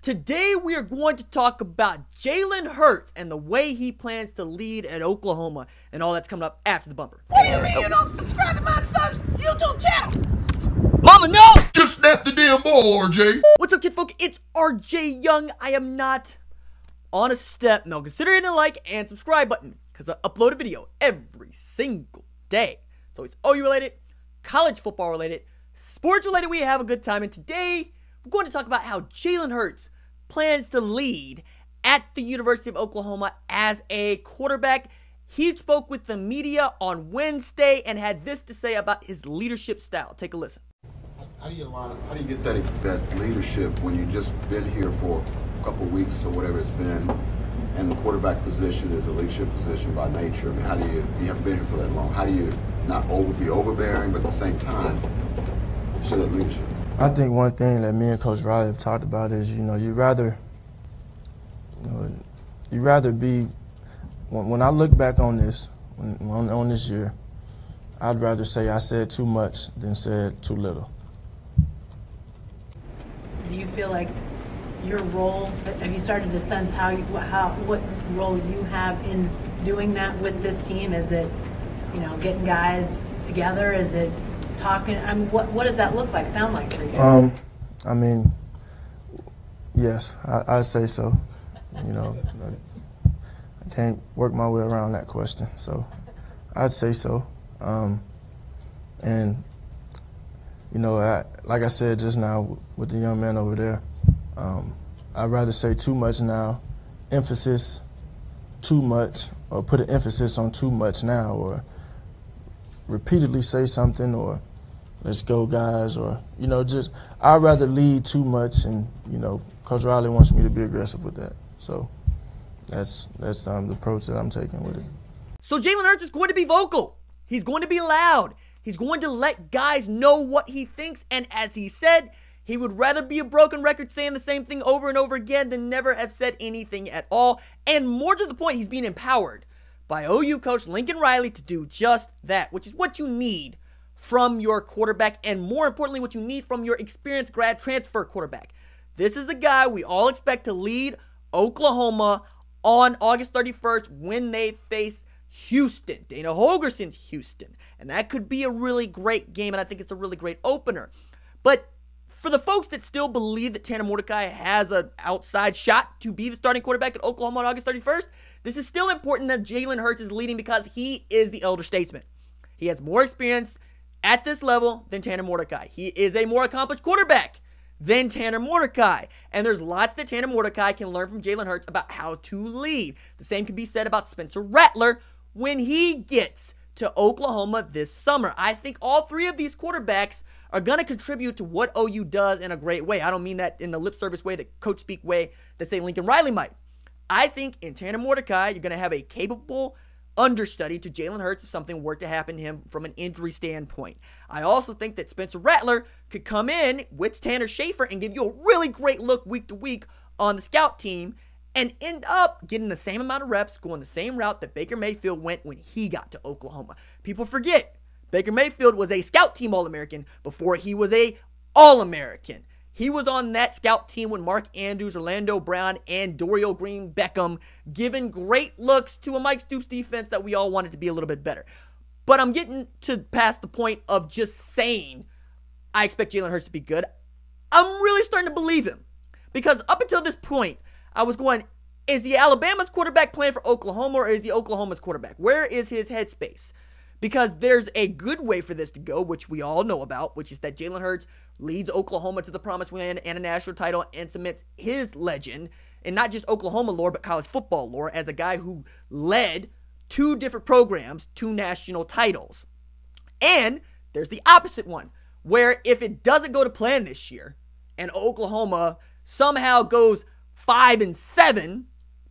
Today we are going to talk about Jalen Hurts and the way he plans to lead at Oklahoma and all that's coming up after the bumper. What do you mean you don't subscribe to my son's YouTube channel? Mama, no! Just snap the damn ball, RJ. What's up, kid folk? It's RJ Young. I am not on a step mill. Consider hitting the like and subscribe button because I upload a video every single day. So it's OU related, college football related, sports related. We have a good time, and today we're going to talk about how Jalen Hurts plans to lead at the University of Oklahoma as a quarterback. He spoke with the media on Wednesday and had this to say about his leadership style. Take a listen. How do you get that leadership when you've just been here for a couple of weeks or whatever it's been, and the quarterback position is a leadership position by nature? I mean, how do you haven't been here for that long? How do you not be overbearing, but at the same time show that leadership? I think one thing that me and Coach Riley have talked about is, you'd rather be, when I look back on this, on this year, I'd rather say I said too much than said too little. Do you feel like your role, have you started to sense what role you have in doing that with this team? Is it, getting guys together? Is it talking? I mean, what does that look like, sound like for you? I mean, yes, I'd say so. I can't work my way around that question, so I'd say so. Like I said just now with the young man over there, I'd rather say too much now, emphasis too much, or put an emphasis on too much now, or repeatedly say something, or let's go guys, or, I'd rather lead too much, and, Coach Riley wants me to be aggressive with that. So that's the approach that I'm taking with it. So Jalen Hurts is going to be vocal. He's going to be loud. He's going to let guys know what he thinks, and as he said, he would rather be a broken record saying the same thing over and over again than never have said anything at all. And more to the point, he's being empowered by OU coach Lincoln Riley to do just that, which is what you need from your quarterback, and more importantly, what you need from your experienced grad transfer quarterback. This is the guy we all expect to lead Oklahoma on August 31st when they face Houston, Dana Holgerson's Houston. And that could be a really great game, and I think it's a really great opener. But for the folks that still believe that Tanner Mordecai has an outside shot to be the starting quarterback at Oklahoma on August 31st, this is still important that Jalen Hurts is leading because he is the elder statesman. He has more experience at this level than Tanner Mordecai. He is a more accomplished quarterback than Tanner Mordecai. And there's lots that Tanner Mordecai can learn from Jalen Hurts about how to lead. The same can be said about Spencer Rattler when he gets to Oklahoma this summer. I think all three of these quarterbacks are going to contribute to what OU does in a great way. I don't mean that in the lip service way, the coach speak way that say Lincoln Riley might. I think in Tanner Mordecai, you're going to have a capable understudy to Jalen Hurts if something were to happen to him from an injury standpoint. I also think that Spencer Rattler could come in with Tanner Schaefer and give you a really great look week to week on the scout team and end up getting the same amount of reps, going the same route that Baker Mayfield went when he got to Oklahoma. People forget, Baker Mayfield was a scout team All-American before he was a All-American. He was on that scout team with Mark Andrews, Orlando Brown, and Dorial Green Beckham, giving great looks to a Mike Stoops defense that we all wanted to be a little bit better. But I'm getting to past the point of just saying I expect Jalen Hurts to be good. I'm really starting to believe him. Because up until this point, I was going, is he Alabama's quarterback playing for Oklahoma, or is he Oklahoma's quarterback? Where is his headspace? Because there's a good way for this to go, which we all know about, which is that Jalen Hurts leads Oklahoma to the promised land and a national title and cements his legend, and not just Oklahoma lore, but college football lore, as a guy who led two different programs to national titles. And there's the opposite one, where if it doesn't go to plan this year, and Oklahoma somehow goes 5-7,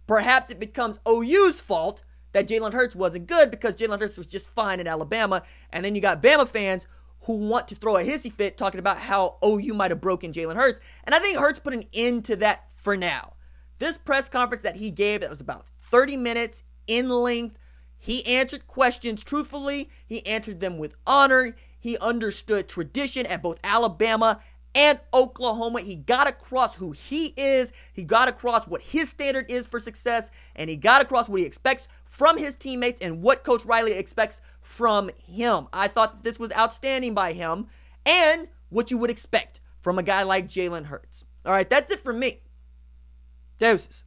perhaps it becomes OU's fault that Jalen Hurts wasn't good because Jalen Hurts was just fine in Alabama. And then you got Bama fans who want to throw a hissy fit talking about how OU might have broken Jalen Hurts. And I think Hurts put an end to that for now. This press conference that he gave that was about 30 minutes in length, he answered questions truthfully. He answered them with honor. He understood tradition at both Alabama and Oklahoma. He got across who he is. He got across what his standard is for success, and he got across what he expects from his teammates and what Coach Riley expects from him. I thought that this was outstanding by him and what you would expect from a guy like Jalen Hurts. All right, that's it for me. Deuces.